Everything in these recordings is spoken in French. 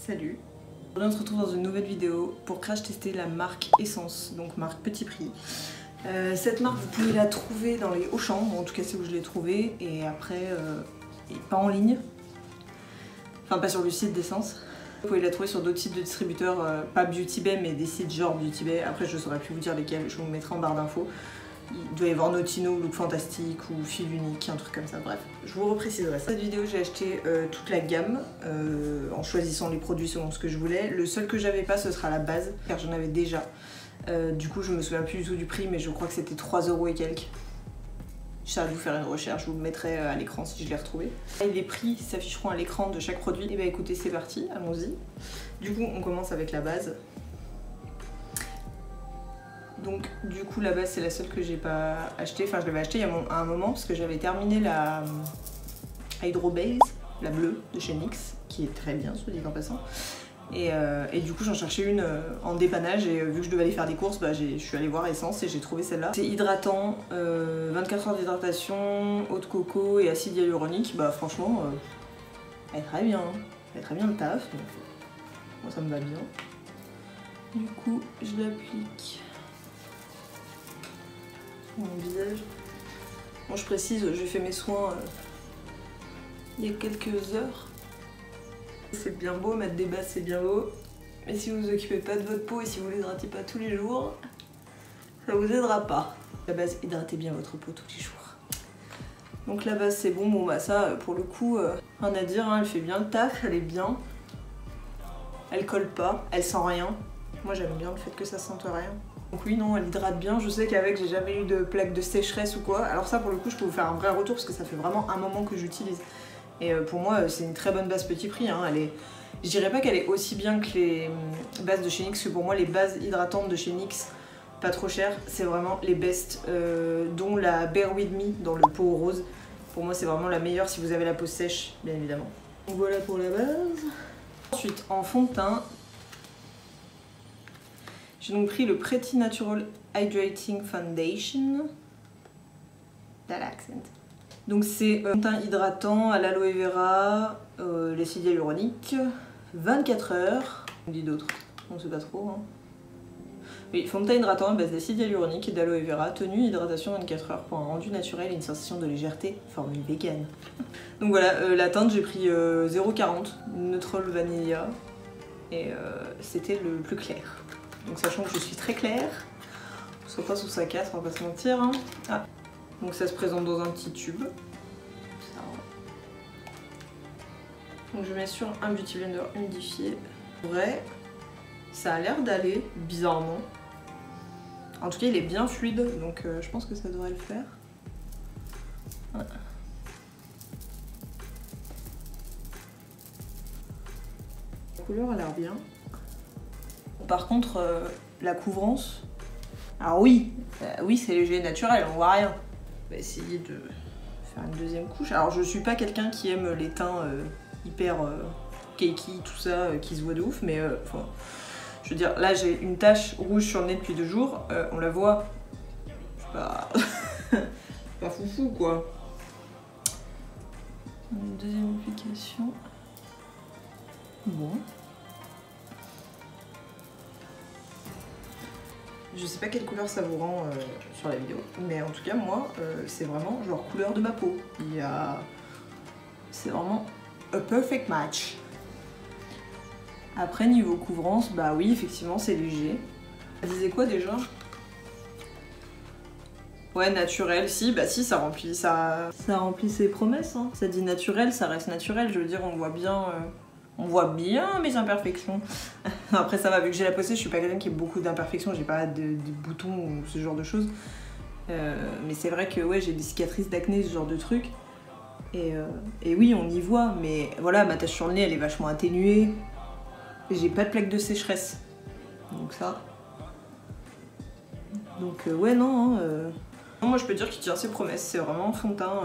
Salut. Aujourd'hui on se retrouve dans une nouvelle vidéo pour crash tester la marque Essence, donc marque Petit Prix. Cette marque vous pouvez la trouver dans les Auchan, en tout cas c'est où je l'ai trouvée, et après pas en ligne, enfin pas sur le site d'Essence. Vous pouvez la trouver sur d'autres sites de distributeurs, pas Beauty Bay mais des sites genre Beauty Bay, après je saurais plus vous dire lesquels, je vous mettrai en barre d'infos. Il doit y avoir Notino, Look Fantastique ou Fil Unique, un truc comme ça, bref, je vous repréciserai ça. Cette vidéo j'ai acheté toute la gamme en choisissant les produits selon ce que je voulais. Le seul que j'avais pas ce sera la base car j'en avais déjà. Du coup je me souviens plus du tout du prix mais je crois que c'était 3 € et quelques. J'ai dû faire une recherche, je vous le mettrai à l'écran si je l'ai retrouvé. Et les prix s'afficheront à l'écran de chaque produit. Et bah écoutez c'est parti, allons-y. Du coup on commence avec la base. Donc du coup la base c'est la seule que j'ai pas achetée, enfin je l'avais achetée il y a un moment parce que j'avais terminé la Hydro Base, la bleue de chez NYX, qui est très bien soit dit en passant. Et du coup j'en cherchais une en dépannage et vu que je devais aller faire des courses, bah, je suis allée voir Essence et j'ai trouvé celle-là. C'est hydratant, 24 heures d'hydratation, eau de coco et acide hyaluronique, bah franchement elle est très bien, elle est très bien le taf, donc moi ça me va bien. Du coup je l'applique mon visage. Bon, je précise, j'ai fait mes soins il y a quelques heures. C'est bien beau, mettre des bases c'est bien beau, mais si vous vous occupez pas de votre peau et si vous l'hydratez pas tous les jours, ça vous aidera pas. La base, hydratez bien votre peau tous les jours. Donc la base c'est bon, bon bah ça pour le coup, rien à dire, hein, elle fait bien le taf, elle est bien. Elle colle pas, elle sent rien. Moi j'aime bien le fait que ça sente rien. Donc oui, non, elle hydrate bien. Je sais qu'avec, j'ai jamais eu de plaque de sécheresse ou quoi. Alors ça, pour le coup, je peux vous faire un vrai retour parce que ça fait vraiment un moment que j'utilise. Et pour moi, c'est une très bonne base Petit Prix. Hein. Je dirais pas qu'elle est aussi bien que les bases de chez NYX, parce que pour moi, les bases hydratantes de chez NYX, pas trop chères, c'est vraiment les best, dont la Bear With Me dans le pot rose. Pour moi, c'est vraiment la meilleure si vous avez la peau sèche, bien évidemment. Donc voilà pour la base. Ensuite, en fond de teint, j'ai donc pris le Pretty Natural Hydrating Foundation d'Alaccent. Donc c'est un teint hydratant à l'aloe vera, l'acide hyaluronique, 24 heures. On dit d'autres, on sait pas trop. Hein. Oui, fond de teint hydratant à base d'acide hyaluronique et d'aloe vera, tenue hydratation 24 heures pour un rendu naturel et une sensation de légèreté, formule vegan. Donc voilà, la teinte j'ai pris 0,40, Neutral Vanilla, et c'était le plus clair. Donc sachant que je suis très claire, on se repasse sous sa casse, on va pas se mentir. Hein. Ah. Donc ça se présente dans un petit tube. Ça. Donc je mets sur un Beauty Blender humidifié. En vrai, ça a l'air d'aller, bizarrement. En tout cas il est bien fluide, donc je pense que ça devrait le faire. Ouais. La couleur a l'air bien. Par contre, la couvrance, alors oui, oui c'est léger, naturel, on voit rien. On va essayer de faire une deuxième couche. Alors je suis pas quelqu'un qui aime les teints hyper cakey, tout ça, qui se voit de ouf, mais je veux dire, là j'ai une tache rouge sur le nez depuis 2 jours, on la voit, je suis pas, pas foufou quoi. Une deuxième application, bon. Je sais pas quelle couleur ça vous rend sur la vidéo, mais en tout cas moi c'est vraiment genre couleur de ma peau. C'est vraiment a perfect match. Après niveau couvrance, bah oui effectivement c'est léger. Ça disait quoi déjà? Ouais naturel, si, bah si ça remplit ses promesses. Hein. Ça dit naturel, ça reste naturel, je veux dire on voit bien... On voit bien mes imperfections. Après ça va, vu que j'ai la peau sèche, je suis pas quelqu'un qui a beaucoup d'imperfections, j'ai pas de boutons ou ce genre de choses. Mais c'est vrai que ouais, j'ai des cicatrices d'acné, ce genre de trucs. Et oui, on y voit, mais voilà, ma tache sur le nez, elle est vachement atténuée. Et j'ai pas de plaque de sécheresse. Donc ça. Donc ouais, non. Moi je peux dire qu'il tient ses promesses, c'est vraiment un fond de teint...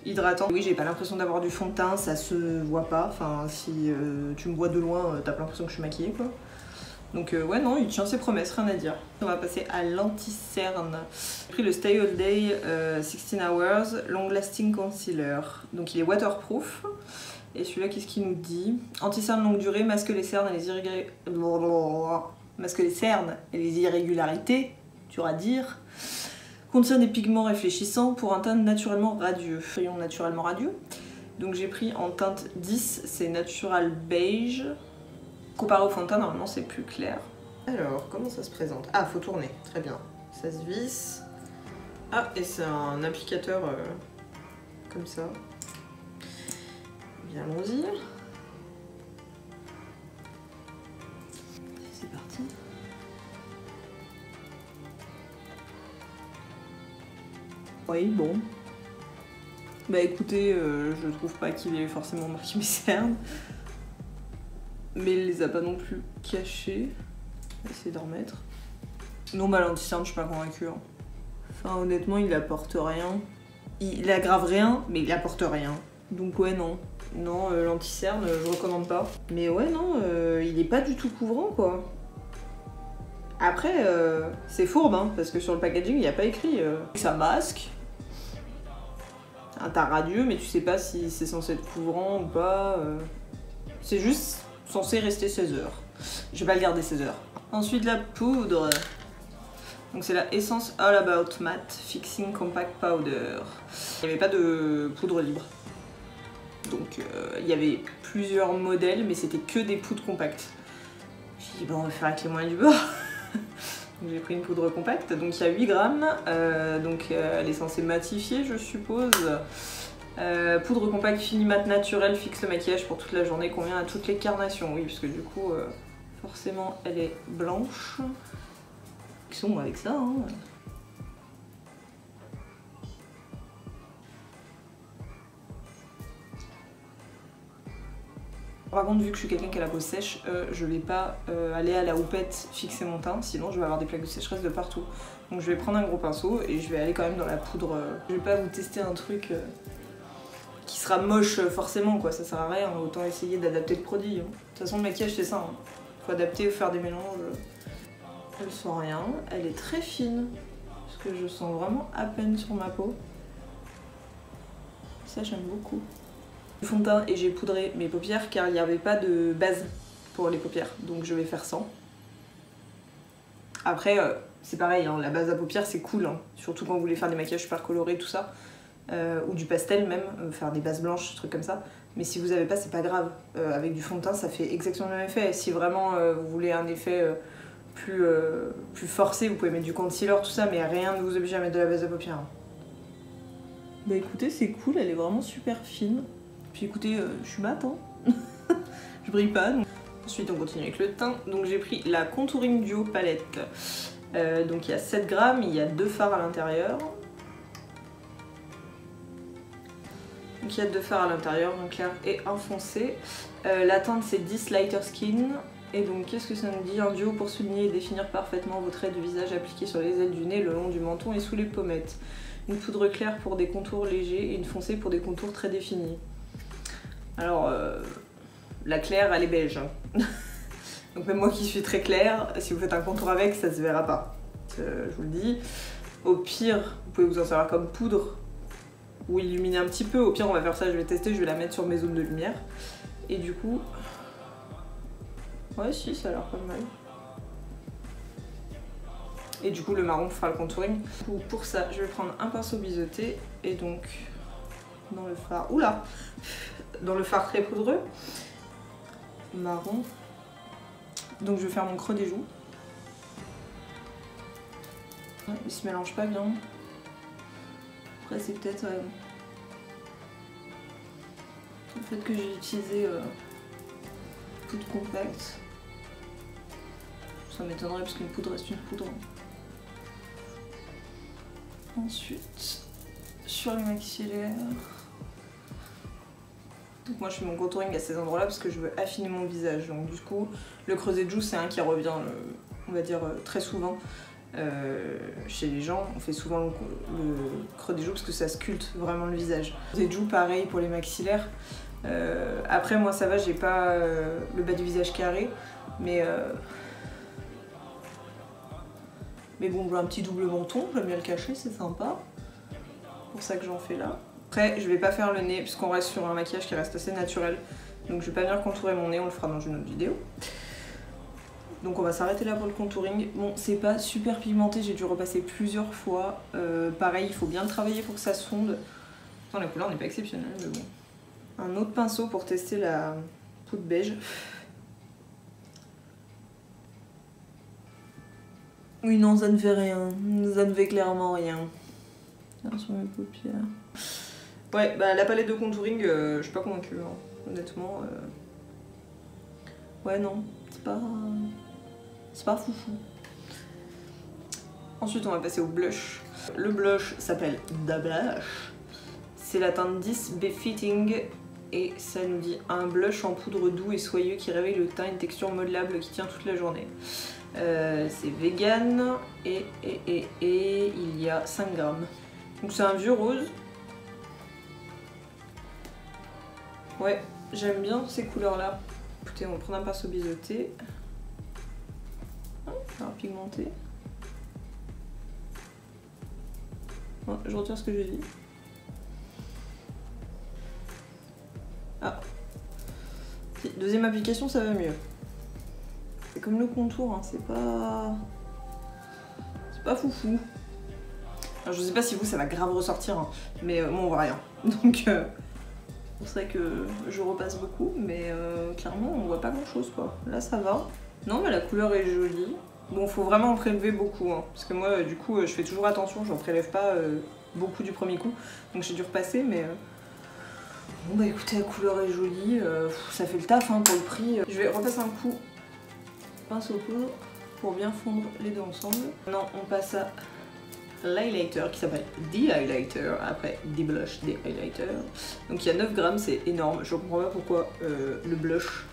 hydratant. Oui, j'ai pas l'impression d'avoir du fond de teint, ça se voit pas. Enfin, si tu me vois de loin, t'as pas l'impression que je suis maquillée, quoi. Donc ouais, non, il tient ses promesses, rien à dire. On va passer à l'anti-cerne. J'ai pris le Stay All Day 16 Hours Long Lasting Concealer. Donc il est waterproof. Et celui-là, qu'est-ce qu'il nous dit? Anti-cerne longue durée, masque les cernes et les irrégularités, dur à dire. Contient des pigments réfléchissants pour un teint naturellement radieux. Rayon naturellement radieux. Donc j'ai pris en teinte 10, c'est Natural Beige. Comparé au fond de teint, normalement c'est plus clair. Alors, comment ça se présente? Ah, faut tourner, très bien. Ça se visse. Ah, et c'est un applicateur comme ça. Bien, allons-y. C'est parti. Oui, bon. Bah écoutez, je trouve pas qu'il ait forcément marqué mes cernes. Mais il les a pas non plus cachés. On va essayer d'en remettre. Non, bah l'anti-cerne, je suis pas convaincue. Hein. Enfin, honnêtement, il apporte rien. Il aggrave rien, mais il apporte rien. Donc ouais, non. Non, l'anti-cerne, je recommande pas. Mais ouais, non, il est pas du tout couvrant, quoi. Après, c'est fourbe, hein, parce que sur le packaging, il n'y a pas écrit ça masque. Un teint radieux, mais tu sais pas si c'est censé être couvrant ou pas. C'est juste censé rester 16 heures. Je vais pas le garder 16 heures. Ensuite, la poudre. Donc c'est la Essence All About Matte Fixing Compact Powder. Il n'y avait pas de poudre libre. Donc il y avait plusieurs modèles, mais c'était que des poudres compactes. J'ai dit bon, on va faire avec les moyens du bord. J'ai pris une poudre compacte, donc il y a 8 grammes. Donc elle est censée matifier, je suppose. Poudre compacte fini mat naturel fixe le maquillage pour toute la journée, convient à toutes les carnations. Oui, parce que du coup, forcément, elle est blanche. Ils sont avec ça, hein. Par contre, vu que je suis quelqu'un qui a la peau sèche, je vais pas aller à la houppette fixer mon teint, sinon je vais avoir des plaques de sécheresse de partout. Donc je vais prendre un gros pinceau et je vais aller quand même dans la poudre. Je vais pas vous tester un truc qui sera moche forcément, quoi, ça sert à rien, autant essayer d'adapter le produit. Hein. De toute façon, le maquillage c'est ça, hein. Faut adapter ou faire des mélanges. Elle sent rien, elle est très fine, parce que je sens vraiment à peine sur ma peau. Ça j'aime beaucoup. Fond de teint et j'ai poudré mes paupières car il n'y avait pas de base pour les paupières, donc je vais faire sans. Après c'est pareil, hein, la base à paupières c'est cool, hein, surtout quand vous voulez faire des maquillages super colorés, tout ça, ou du pastel même, faire des bases blanches, trucs comme ça. Mais si vous n'avez pas, c'est pas grave, avec du fond de teint ça fait exactement le même effet. Si vraiment vous voulez un effet plus forcé, vous pouvez mettre du concealer, tout ça, mais rien ne vous oblige à mettre de la base à paupières. Hein. Bah écoutez, c'est cool, elle est vraiment super fine. Puis écoutez, je suis mat, hein. Je brille pas. Donc. Ensuite, on continue avec le teint. Donc j'ai pris la Contouring Duo palette. Donc il y a 7 grammes, il y a 2 fards à l'intérieur. Donc il y a 2 fards à l'intérieur, un clair et un foncé. La teinte c'est 10 Lighter Skin. Et donc qu'est-ce que ça nous dit? Un duo pour souligner et définir parfaitement vos traits du visage appliqués sur les ailes du nez, le long du menton et sous les pommettes. Une poudre claire pour des contours légers et une foncée pour des contours très définis. Alors, la claire, elle est beige. Hein. Donc même moi qui suis très claire, si vous faites un contour avec, ça se verra pas. Je vous le dis. Au pire, vous pouvez vous en servir comme poudre ou illuminer un petit peu. Au pire, on va faire ça, je vais tester, je vais la mettre sur mes zones de lumière. Et du coup... Ouais, si, ça a l'air pas mal. Et du coup, le marron fera le contouring. Pour ça, je vais prendre un pinceau biseauté et donc dans le fard... Oula! Dans le fard très poudreux, marron. Donc je vais faire mon creux des joues. Ouais, il se mélange pas bien. Après c'est peut-être le fait que j'ai utilisé poudre compacte. Ça m'étonnerait parce qu'une poudre reste une poudre. Ensuite, sur les maxillaires. Donc moi je fais mon contouring à ces endroits-là parce que je veux affiner mon visage. Donc du coup, le creuset de joue c'est un qui revient, on va dire, très souvent chez les gens. On fait souvent le creux des joues parce que ça sculpte vraiment le visage. Le creuset de joue pareil pour les maxillaires. Après moi ça va, j'ai pas le bas du visage carré, mais bon, j'ai un petit double menton, j'aime bien le cacher, c'est sympa. C'est pour ça que j'en fais là. Après, je vais pas faire le nez puisqu'on reste sur un maquillage qui reste assez naturel. Donc je vais pas venir contourer mon nez, on le fera dans une autre vidéo. Donc on va s'arrêter là pour le contouring. Bon, c'est pas super pigmenté, j'ai dû repasser plusieurs fois. Pareil, il faut bien le travailler pour que ça se fonde. Attends, la couleur n'est pas exceptionnelle, mais bon. Un autre pinceau pour tester la poudre beige. Oui, non, ça ne fait rien. Ça ne fait clairement rien. Sur mes paupières. Ouais, bah la palette de contouring, je suis pas convaincue, hein. Honnêtement. Ouais, non, c'est pas foufou. Ensuite, on va passer au blush. Le blush s'appelle Da Blush. C'est la teinte 10 Befitting et ça nous dit un blush en poudre doux et soyeux qui réveille le teint, une texture modelable qui tient toute la journée. C'est vegan et il y a 5 grammes. Donc c'est un vieux rose. Ouais, j'aime bien ces couleurs là. Écoutez, on va prendre un pinceau biseauté. Ça va pigmenter. Bon, je retire ce que j'ai dit. Ah. Deuxième application, ça va mieux. C'est comme le contour, hein, c'est pas foufou. Alors, je sais pas si vous, ça va grave ressortir, hein, mais moi on voit rien. Donc c'est pour ça que je repasse beaucoup, mais clairement on voit pas grand chose quoi. Là ça va. Non mais la couleur est jolie. Bon, faut vraiment en prélever beaucoup, hein, parce que moi du coup je fais toujours attention, j'en prélève pas beaucoup du premier coup, donc j'ai dû repasser, mais bon bah écoutez, la couleur est jolie, ça fait le taf hein, pour le prix. Je vais repasser un coup pinceau poudre pour bien fondre les deux ensemble. Maintenant on passe à l'highlighter qui s'appelle The Highlighter, après The Blush, The Highlighter. Donc il y a 9 grammes, c'est énorme, je comprends pas pourquoi le blush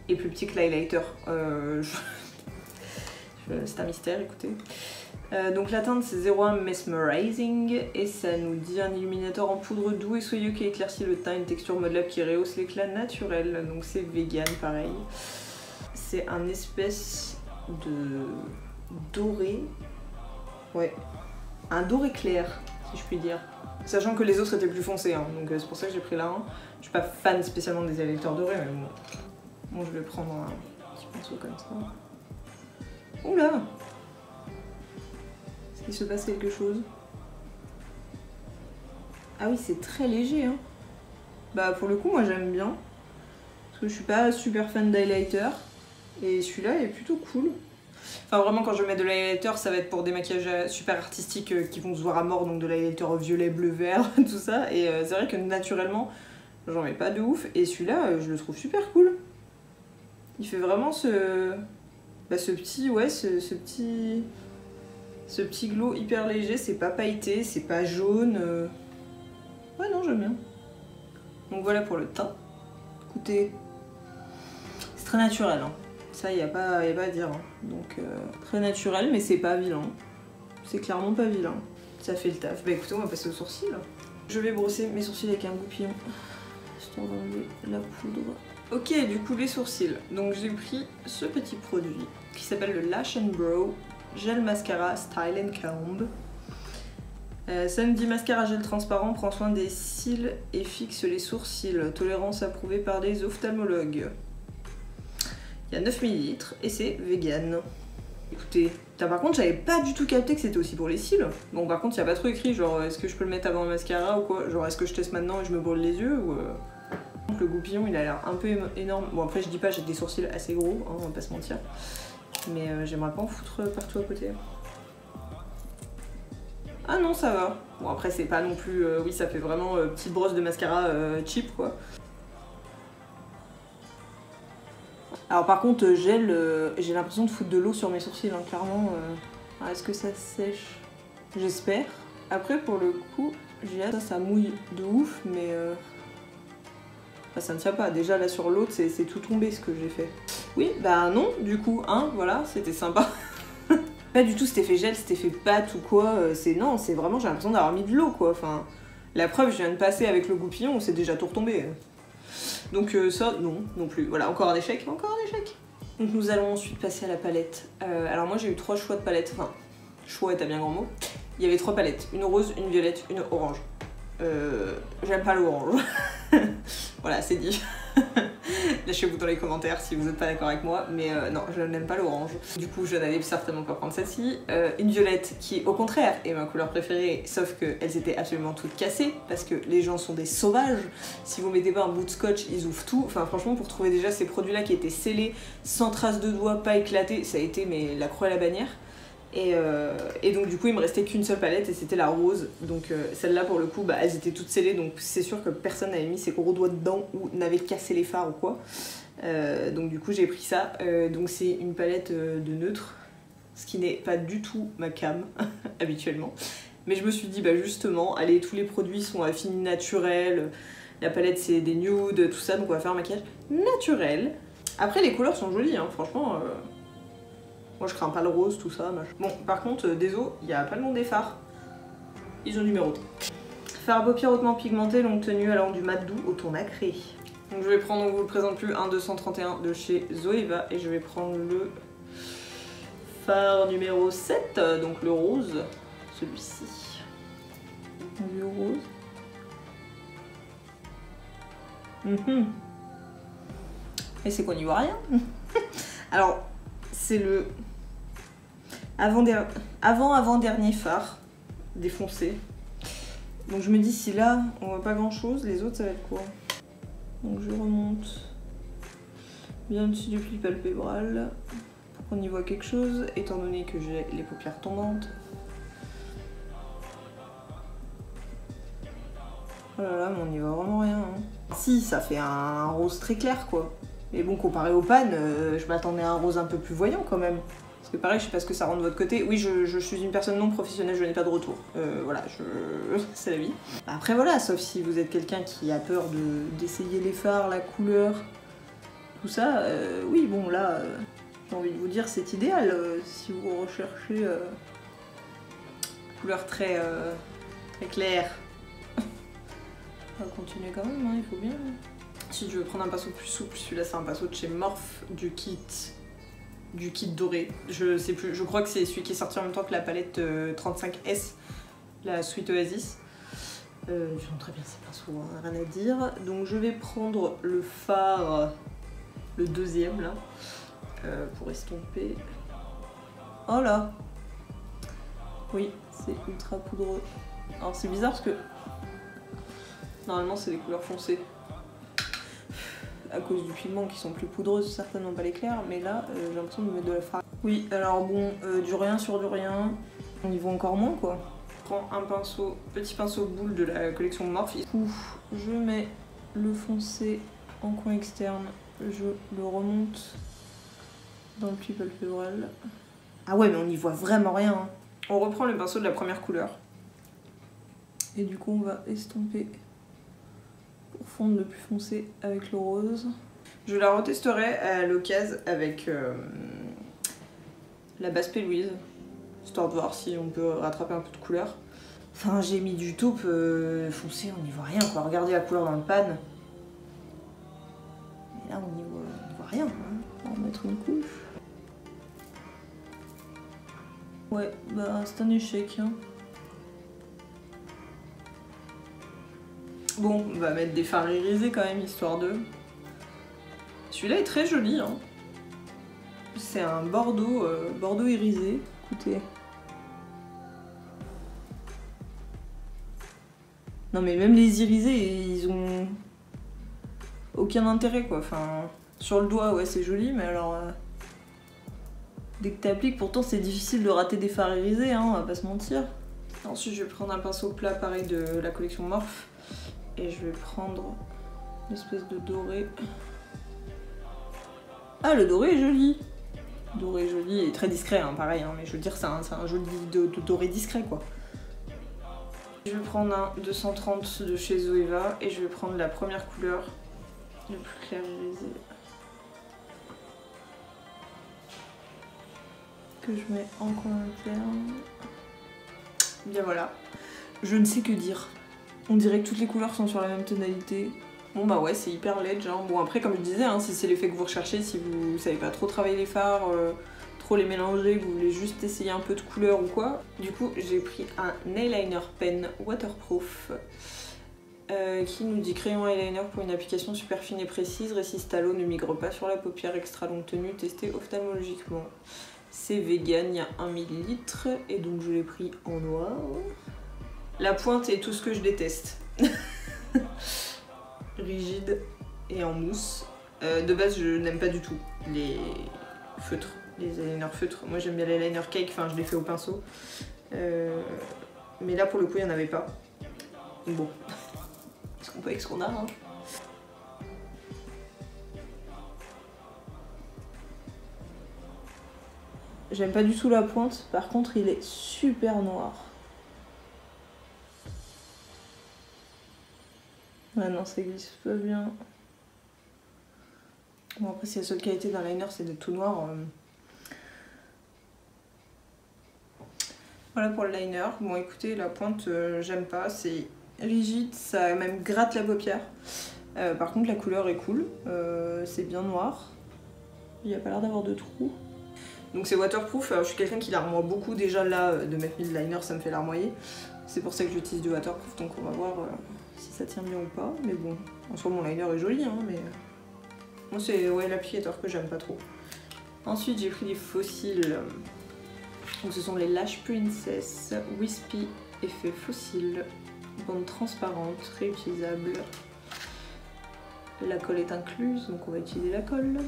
est plus petit que l'highlighter. C'est un mystère, écoutez. Donc la teinte c'est 01 Mesmerizing et ça nous dit un illuminateur en poudre doux et soyeux qui éclaircit le teint, une texture modelable qui rehausse l'éclat naturel. Donc c'est vegan pareil. C'est un espèce de doré. Ouais. Un doré clair, si je puis dire. Sachant que les autres étaient plus foncés, hein, donc c'est pour ça que j'ai pris là un. Je suis pas fan spécialement des highlighters dorés, mais bon. Bon, je vais prendre un petit pinceau comme ça. Oula! Est-ce qu'il se passe quelque chose? Ah oui, c'est très léger, hein. Bah pour le coup, moi j'aime bien. Parce que je suis pas super fan d'highlighter. Et celui-là est plutôt cool. Enfin vraiment quand je mets de l'highlighter ça va être pour des maquillages super artistiques qui vont se voir à mort, donc de l'highlighter violet, bleu, vert, tout ça. Et c'est vrai que naturellement j'en mets pas de ouf et celui-là je le trouve super cool. Il fait vraiment ce petit, ouais, ce petit glow hyper léger, c'est pas pailleté, c'est pas jaune. Ouais non j'aime bien. Donc voilà pour le teint. Écoutez, c'est très naturel hein. Ça, y a pas à dire. Hein. Donc, très naturel, mais c'est pas vilain. C'est clairement pas vilain. Ça fait le taf. Bah écoutez, on va passer aux sourcils. Je vais brosser mes sourcils avec un goupillon, histoire d'enlever la poudre. Ok, du coup, les sourcils. Donc, j'ai pris ce petit produit qui s'appelle le Lash & Brow Gel Mascara Style & Comb. Ça me dit mascara gel transparent, prend soin des cils et fixe les sourcils. Tolérance approuvée par des ophtalmologues. Il y a 9 ml et c'est vegan. Écoutez, par contre j'avais pas du tout capté que c'était aussi pour les cils. Bon par contre il n'y a pas trop écrit genre est-ce que je peux le mettre avant le mascara ou quoi. Genre est-ce que je teste maintenant et je me brûle les yeux ou Le goupillon il a l'air un peu énorme. Bon après je dis pas, j'ai des sourcils assez gros, hein, on va pas se mentir. Mais j'aimerais pas en foutre partout à côté. Ah non ça va. Bon après c'est pas non plus... oui ça fait vraiment petite brosse de mascara cheap quoi. Alors par contre gel, j'ai l'impression de foutre de l'eau sur mes sourcils, hein, clairement. Est-ce que ça sèche? J'espère. Après pour le coup, j'ai hâte, ça mouille de ouf, mais enfin, ça ne tient pas. Déjà là sur l'autre, c'est tout tombé ce que j'ai fait. Oui, bah non, du coup, hein, voilà, c'était sympa. Pas du tout cet effet gel, cet effet pâte ou quoi, non, c'est vraiment, j'ai l'impression d'avoir mis de l'eau quoi. Enfin, la preuve, je viens de passer avec le goupillon, c'est déjà tout retombé. Donc ça, non plus. Voilà, encore un échec, encore un échec. Donc nous allons ensuite passer à la palette. Alors moi j'ai eu 3 choix de palettes, enfin, choix est un bien grand mot. Il y avait 3 palettes, une rose, une violette, une orange. j'aime pas l'orange. Voilà, c'est dit. Lâchez-vous dans les commentaires si vous n'êtes pas d'accord avec moi, mais non, je n'aime pas l'orange. Du coup, je n'allais certainement pas prendre celle-ci. Une violette qui, au contraire, est ma couleur préférée, sauf qu'elles étaient absolument toutes cassées, parce que les gens sont des sauvages. Si vous mettez pas un bout de scotch, ils ouvrent tout. Enfin, franchement, pour trouver déjà ces produits-là qui étaient scellés, sans traces de doigts, pas éclatés, ça a été mais la croix et la bannière. Et donc du coup il me restait qu'une seule palette et c'était la rose, donc celle-là pour le coup bah, elles étaient toutes scellées, donc c'est sûr que personne n'avait mis ses gros doigts dedans ou n'avait cassé les fards ou quoi, donc du coup j'ai pris ça. Donc c'est une palette de neutre, ce qui n'est pas du tout ma cam habituellement, mais je me suis dit bah justement allez, tous les produits sont à fini naturel, la palette c'est des nudes, tout ça, donc on va faire un maquillage naturel. Après les couleurs sont jolies hein, franchement. Moi je crains pas le rose, tout ça. Bon, par contre, désolé, il n'y a pas le nom des fards. Ils ont numéroté. Fard à paupières hautement pigmenté, longue tenue allant du mat doux au ton nacré. Donc je vais prendre, on vous le présente plus, un 231 de chez Zoeva. Et je vais prendre le fard numéro 7, donc le rose. Celui-ci. Le rose. Et c'est qu'on n'y voit rien. Alors, c'est le avant-dernier fard défoncé. Donc je me dis si là on voit pas grand chose, les autres ça va être quoi? Donc je remonte bien au-dessus du pli palpébral pour qu'on y voit quelque chose, étant donné que j'ai les paupières tombantes. Oh là là, mais on y voit vraiment rien. Hein. Si, ça fait un rose très clair quoi. Mais bon, comparé aux pannes, je m'attendais à un rose un peu plus voyant quand même. Parce que pareil, je sais pas ce que ça rend de votre côté. Oui, je suis une personne non professionnelle, je n'ai pas de retour. Voilà, c'est la vie. Après voilà, sauf si vous êtes quelqu'un qui a peur d'essayer les fards, la couleur, tout ça. Oui, bon là, j'ai envie de vous dire, c'est idéal. Si vous recherchez couleur très claire. On va continuer quand même, hein, il faut bien. Si je veux prendre un pinceau plus souple, celui-là c'est un pinceau de chez Morphe du kit doré. Je sais plus, je crois que c'est celui qui est sorti en même temps que la palette 35S, la Sweet Oasis. Je sens très bien ces pinceaux, hein, rien à dire. Donc je vais prendre le fard, le deuxième là, pour estomper. Oh là! Oui, c'est ultra poudreux. Alors c'est bizarre parce que normalement c'est des couleurs foncées. À cause du pigment qui sont plus poudreuses, certainement pas les clairs, mais là j'ai l'impression de mettre de la farine. Oui, alors bon, du rien sur du rien, on y voit encore moins quoi. Je prends un pinceau, petit pinceau boule de la collection Morphe. Je mets le foncé en coin externe, je le remonte dans le pli palpébral. Ah ouais, mais on y voit vraiment rien. Hein. On reprend le pinceau de la première couleur. Et du coup on va estomper pour fondre le plus foncé avec le rose. Je la retesterai à l'occasion avec la base P. Louise, histoire de voir si on peut rattraper un peu de couleur. Enfin, j'ai mis du taupe foncé, on n'y voit rien quoi. Regardez la couleur dans le pan. Et là, on n'y voit rien. Hein. On va en mettre une couche. Ouais, bah c'est un échec. Hein. Bon, on va mettre des fards irisés quand même, histoire de... Celui-là est très joli, hein. C'est un bordeaux, bordeaux irisé. Écoutez. Non mais même les irisés, ils ont aucun intérêt quoi. Enfin, sur le doigt, ouais, c'est joli, mais alors... dès que t'appliques, pourtant c'est difficile de rater des fards irisés, hein, on va pas se mentir. Ensuite, je vais prendre un pinceau plat pareil de la collection Morphe. Et je vais prendre une espèce de doré. Ah, le doré est joli. Doré joli et très discret, hein, pareil, hein, mais je veux dire, c'est un joli de doré discret, quoi. Je vais prendre un 230 de chez Zoeva et je vais prendre la première couleur, le plus clair irisé. Que je mets en coin interne. Bien voilà. Je ne sais que dire. On dirait que toutes les couleurs sont sur la même tonalité. Bon bah ouais, c'est hyper laid, genre. Bon après, comme je disais, hein, si c'est l'effet que vous recherchez, si vous savez pas trop travailler les fards, trop les mélanger, vous voulez juste essayer un peu de couleur ou quoi. Du coup, j'ai pris un eyeliner pen waterproof qui nous dit crayon eyeliner pour une application super fine et précise, résiste à l'eau, ne migre pas sur la paupière, extra longue tenue, testé ophtalmologiquement. C'est vegan, il y a 1 ml et donc je l'ai pris en noir. La pointe est tout ce que je déteste. Rigide et en mousse. De base, je n'aime pas du tout les feutres, les eyeliners feutres. Moi j'aime bien les eyeliner cake, enfin je les fais au pinceau. Mais là pour le coup il n'y en avait pas. Bon, est-ce qu'on peut avec ce qu'on a hein. J'aime pas du tout la pointe, par contre il est super noir. Ah non, ça glisse pas bien. Bon après si la seule qualité d'un liner c'est d'être tout noir. Voilà pour le liner. Bon écoutez, la pointe j'aime pas, c'est rigide, ça même gratte la paupière. Par contre la couleur est cool, c'est bien noir. Il n'y a pas l'air d'avoir de trous. Donc c'est waterproof, je suis quelqu'un qui larmoie beaucoup déjà là, de mettre 1000 liner ça me fait larmoyer. C'est pour ça que j'utilise du waterproof, donc on va voir si ça tient bien ou pas. Mais bon, en soi mon liner est joli, hein, mais moi c'est ouais, l'applicateur que j'aime pas trop. Ensuite j'ai pris des fossiles, donc ce sont les Lash Princess Wispy effet fossile, bande transparente, réutilisable. La colle est incluse, donc on va utiliser la colle.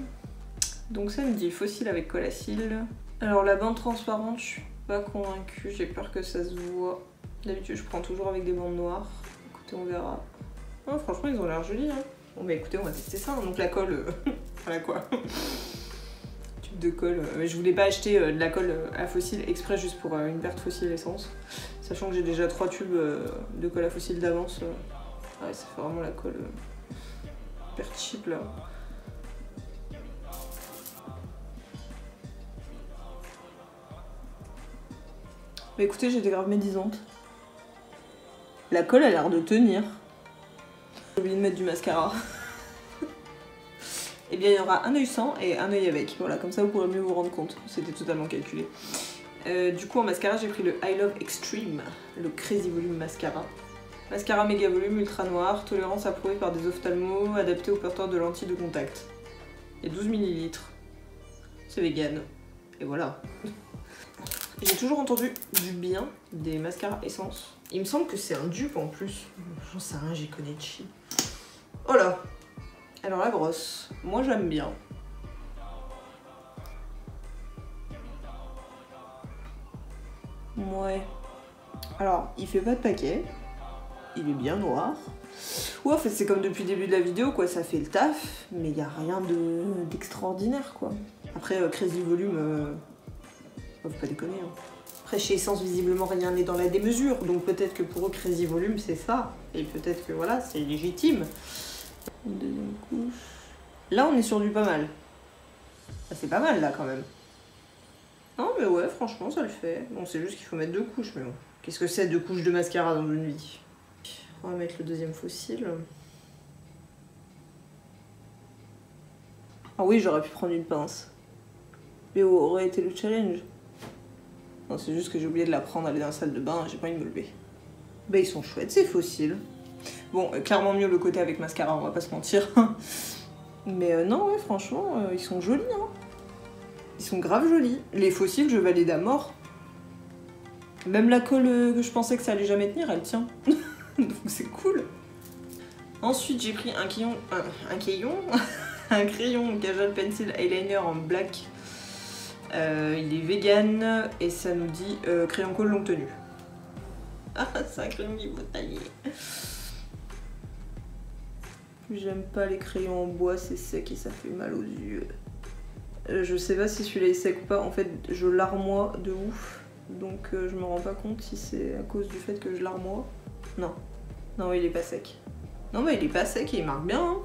Donc ça me dit fossile avec colle à cils. Alors la bande transparente, je suis pas convaincue, j'ai peur que ça se voit. D'habitude je prends toujours avec des bandes noires. Écoutez, on verra. Oh, franchement ils ont l'air jolis hein. Bon bah écoutez, on va tester ça. Donc la colle, voilà quoi. Tube de colle. Je voulais pas acheter de la colle à fossile exprès juste pour une perte fossile essence. Sachant que j'ai déjà 3 tubes de colle à fossile d'avance. Ouais, ça fait vraiment la colle perte cheap là. Mais écoutez, j'étais grave médisante. La colle a l'air de tenir. J'ai oublié de mettre du mascara. Et bien il y aura un œil sans et un œil avec. Voilà, comme ça vous pourrez mieux vous rendre compte. C'était totalement calculé. Du coup en mascara j'ai pris le I Love Extreme, le Crazy Volume Mascara. Mascara méga volume, ultra noir, tolérance approuvée par des ophtalmos, adapté aux porteurs de lentilles de contact. Il y a 12 ml. C'est vegan. Et voilà. J'ai toujours entendu du bien des mascaras essence. Il me semble que c'est un dupe en plus. J'en sais rien, j'y connais de chi. Oh là. Alors la brosse, moi j'aime bien. Ouais. Alors, il fait pas de paquet. Il est bien noir. Ouais, en fait, c'est comme depuis le début de la vidéo, quoi. Ça fait le taf, mais il n'y a rien d'extraordinaire, quoi. Après, Crazy Volume... faut pas déconner. Hein. Après, chez Essence, visiblement, rien n'est dans la démesure. Donc peut-être que pour eux, Crazy Volume, c'est ça. Et peut-être que, voilà, c'est légitime. Une deuxième couche. Là, on est sur du pas mal. Ah, c'est pas mal, là, quand même. Non, mais ouais, franchement, ça le fait. Bon, c'est juste qu'il faut mettre 2 couches, mais bon. Qu'est-ce que c'est 2 couches de mascara dans une vie? On va mettre le deuxième fossile. Ah oui, j'aurais pu prendre une pince. Mais où aurait été le challenge? Non, c'est juste que j'ai oublié de la prendre, aller dans la salle de bain, j'ai pas envie de me lever. Bah, ils sont chouettes, ces fossiles. Bon, clairement mieux le côté avec mascara, on va pas se mentir. Mais non, ouais, franchement, ils sont jolis, hein. Ils sont grave jolis. Les fossiles, je valide à mort. Même la colle que je pensais que ça allait jamais tenir, elle tient. Donc c'est cool. Ensuite, j'ai pris un crayon... un crayon Kajal Pencil Eyeliner en black. Il est vegan et ça nous dit crayon colle longue tenue. Ah, c'est un crayon qui faut tailler. J'aime pas les crayons en bois, c'est sec et ça fait mal aux yeux. Je sais pas si celui-là est sec ou pas, en fait je larmoie de ouf. Donc je me rends pas compte si c'est à cause du fait que je larmoie. Non. Non, il est pas sec. Non mais il est pas sec et il marque bien. Hein.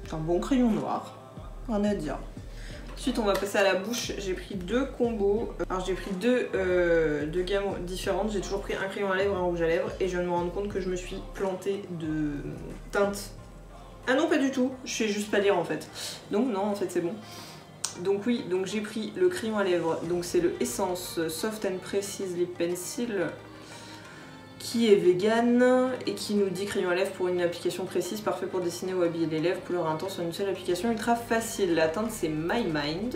C'est un bon crayon noir. Rien à dire. Ensuite on va passer à la bouche. J'ai pris 2 combos. Alors j'ai pris deux gammes différentes. J'ai toujours pris un crayon à lèvres et un rouge à lèvres. Et je viens de me rendre compte que je me suis plantée de teinte. Ah non pas du tout. Je sais juste pas lire en fait. Donc non en fait c'est bon. Donc oui, donc j'ai pris le crayon à lèvres. Donc c'est le Essence Soft and Precise Lip Pencil. qui est vegan et qui nous dit crayon à lèvres pour une application précise, parfait pour dessiner ou habiller les lèvres, couleur intense sur une seule application, ultra facile. La teinte c'est My Mind,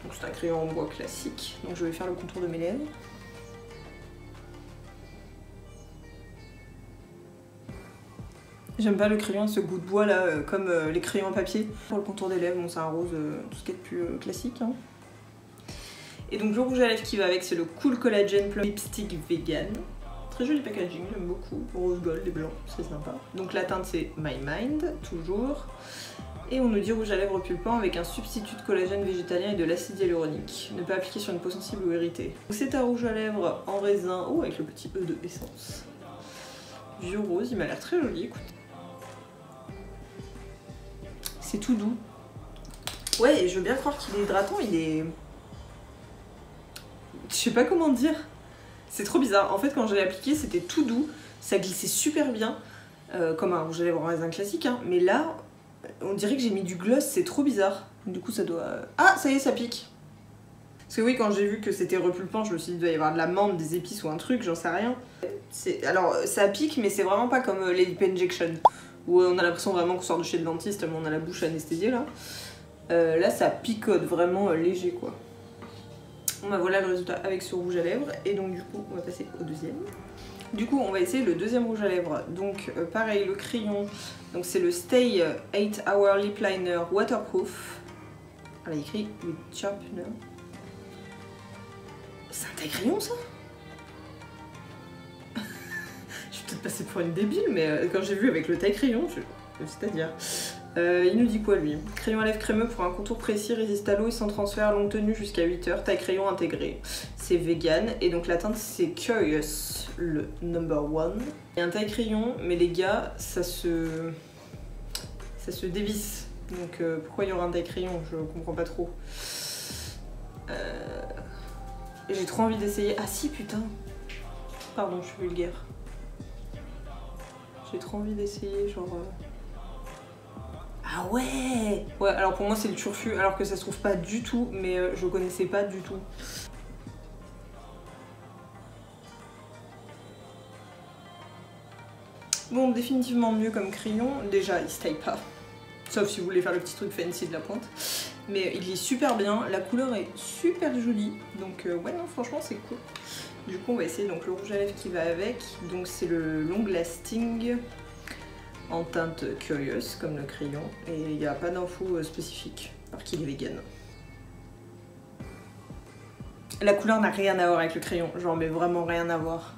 donc c'est un crayon en bois classique, donc je vais faire le contour de mes lèvres. J'aime pas le crayon, ce goût de bois là, comme les crayons à papier. Pour le contour des lèvres, bon c'est un rose, tout ce qui est de plus classique. Hein. Et donc le rouge à lèvres qui va avec, c'est le Cool Collagen Plum Lipstick Vegan. Très joli packaging, j'aime beaucoup. Rose gold et blanc, c'est sympa. Donc la teinte c'est My Mind, toujours. Et on nous dit rouge à lèvres pulpant avec un substitut de collagène végétalien et de l'acide hyaluronique. Ne pas appliquer sur une peau sensible ou irritée. C'est un rouge à lèvres en raisin, oh avec le petit E de essence. Vieux rose, il m'a l'air très joli, écoute. C'est tout doux. Ouais, et je veux bien croire qu'il est hydratant, il est... Je sais pas comment dire. C'est trop bizarre. En fait, quand je l'ai appliqué, c'était tout doux. Ça glissait super bien. Comme un rouge à lèvres en raisin classique. Hein. Mais là, on dirait que j'ai mis du gloss. C'est trop bizarre. Du coup, ça doit... Ah, ça y est, ça pique. Parce que oui, quand j'ai vu que c'était repulpant, je me suis dit, il doit y avoir de la menthe, des épices ou un truc, j'en sais rien. Alors, ça pique, mais c'est vraiment pas comme les lip injection. Où on a l'impression vraiment qu'on sort de chez le dentiste, tellement on a la bouche anesthésiée là. Là ça picote vraiment léger quoi. Bon bah voilà le résultat avec ce rouge à lèvres. Et donc du coup on va passer au deuxième. Du coup on va essayer le deuxième rouge à lèvres. Donc pareil le crayon. Donc c'est le Stay 8 Hour Lip Liner Waterproof. Ah là il écrit with sharpener. C'est un taille crayon ça? Peut-être passer pour une débile, mais quand j'ai vu avec le taille crayon, c'est-à-dire... il nous dit quoi lui? Crayon à lèvres crémeux pour un contour précis, résiste à l'eau et sans transfert, longue tenue jusqu'à 8 heures, taille crayon intégré. C'est vegan, et donc la teinte c'est Curious, le number 1. Il y a un taille crayon, mais les gars, ça se dévisse. Donc pourquoi il y aura un taille crayon? Je comprends pas trop. J'ai trop envie d'essayer... Ah si, putain. Pardon, je suis vulgaire. J'ai trop envie d'essayer, genre... Ah ouais! Ouais, alors pour moi c'est le turfu, alors que ça se trouve pas du tout, mais je connaissais pas du tout. Bon, définitivement mieux comme crayon. Déjà, il se taille pas. Sauf si vous voulez faire le petit truc fancy de la pointe. Mais il est super bien, la couleur est super jolie. Donc ouais, non, franchement c'est cool. Du coup on va essayer donc le rouge à lèvres qui va avec. Donc c'est le Long Lasting en teinte Curious comme le crayon. Et il n'y a pas d'infos spécifiques, alors qu'il est vegan. La couleur n'a rien à voir avec le crayon, genre mais vraiment rien à voir.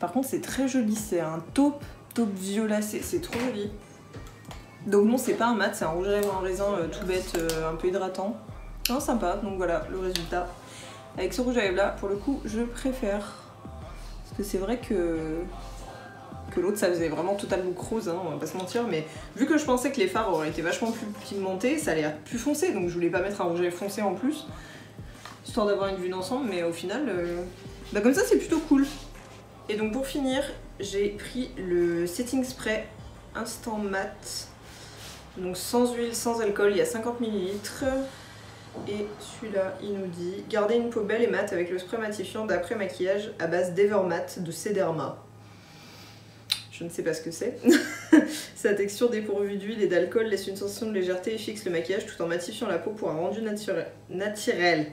Par contre c'est très joli, c'est un taupe violet, c'est trop joli. Donc non c'est pas un mat, c'est un rouge à lèvres en raisin tout bête, un peu hydratant. Non, sympa, donc voilà le résultat. Avec ce rouge à lèvres là, pour le coup, je préfère. Parce que c'est vrai que l'autre ça faisait vraiment total look rose, hein, on va pas se mentir, mais vu que je pensais que les fards auraient été vachement plus pigmentés, ça allait être plus foncé, donc je voulais pas mettre un rouge à lèvres foncé en plus, histoire d'avoir une vue d'ensemble, mais au final, bah comme ça c'est plutôt cool. Et donc pour finir, j'ai pris le Setting Spray Instant Matte. Donc sans huile, sans alcool, il y a 50 ml. Et celui-là, il nous dit « Gardez une peau belle et mate avec le spray matifiant d'après maquillage à base d'Evermat de Cederma. » Je ne sais pas ce que c'est. Sa texture dépourvue d'huile et d'alcool laisse une sensation de légèreté et fixe le maquillage tout en matifiant la peau pour un rendu naturel.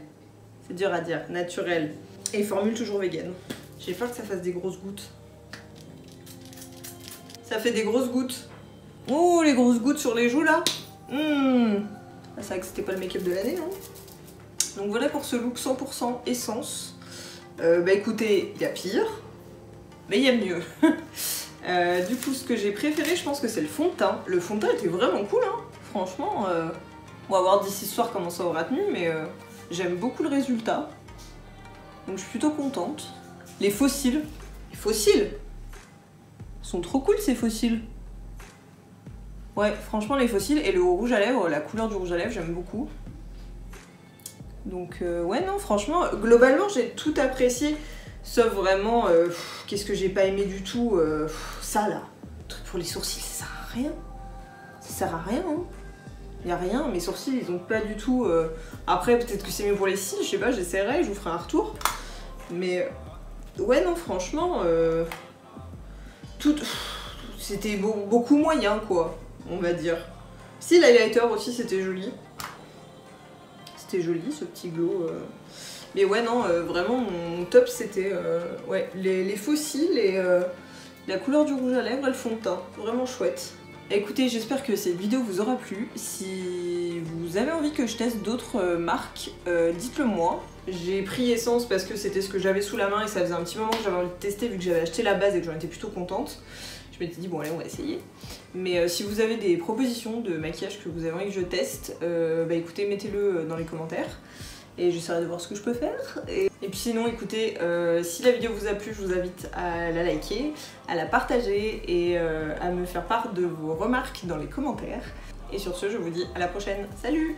C'est dur à dire, naturel. Et formule toujours vegan. J'ai peur que ça fasse des grosses gouttes. Ça fait des grosses gouttes. Oh, les grosses gouttes sur les joues là. C'est vrai que c'était pas le make-up de l'année, hein. Donc voilà pour ce look 100% essence. Bah écoutez, il y a pire, mais il y a mieux. Du coup, ce que j'ai préféré, je pense que c'est le fond de teint. Le fond de teint était vraiment cool, hein. Franchement, on va voir d'ici ce soir comment ça aura tenu, mais j'aime beaucoup le résultat. Donc je suis plutôt contente. Les fossiles sont trop cool ces fossiles. Ouais, franchement les fossiles et le rouge à lèvres, la couleur du rouge à lèvres, j'aime beaucoup. Donc ouais non, franchement, globalement j'ai tout apprécié, sauf vraiment, qu'est-ce que j'ai pas aimé du tout, ça là, le truc pour les sourcils, ça sert à rien. Ça sert à rien, hein. Y a rien, mes sourcils ils ont pas du tout... Après peut-être que c'est mieux pour les cils, je sais pas, j'essaierai, je vous ferai un retour. Mais ouais non franchement, C'était beaucoup moyen quoi, on va dire. Si, l'highlighter aussi c'était joli. C'était joli ce petit glow. Mais ouais non, vraiment mon top c'était ouais, les faux cils et la couleur du rouge à lèvres et le fond de teint. Vraiment chouette. Écoutez, j'espère que cette vidéo vous aura plu. Si vous avez envie que je teste d'autres marques, dites-le moi. J'ai pris Essence parce que c'était ce que j'avais sous la main et ça faisait un petit moment que j'avais envie de tester vu que j'avais acheté la base et que j'en étais plutôt contente. Je m'étais dit bon allez on va essayer. Mais si vous avez des propositions de maquillage que vous avez envie que je teste, bah écoutez mettez-le dans les commentaires. Et j'essaierai de voir ce que je peux faire. Et puis sinon écoutez, si la vidéo vous a plu, je vous invite à la liker, à la partager et à me faire part de vos remarques dans les commentaires. Et sur ce, je vous dis à la prochaine. Salut!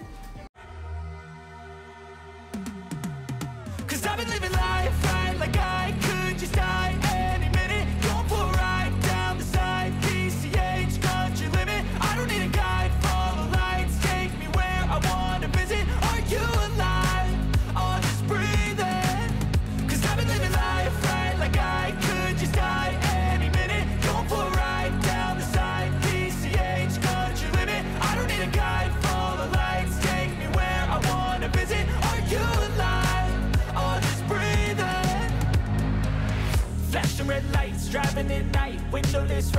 Red lights, driving at night, windowless ride.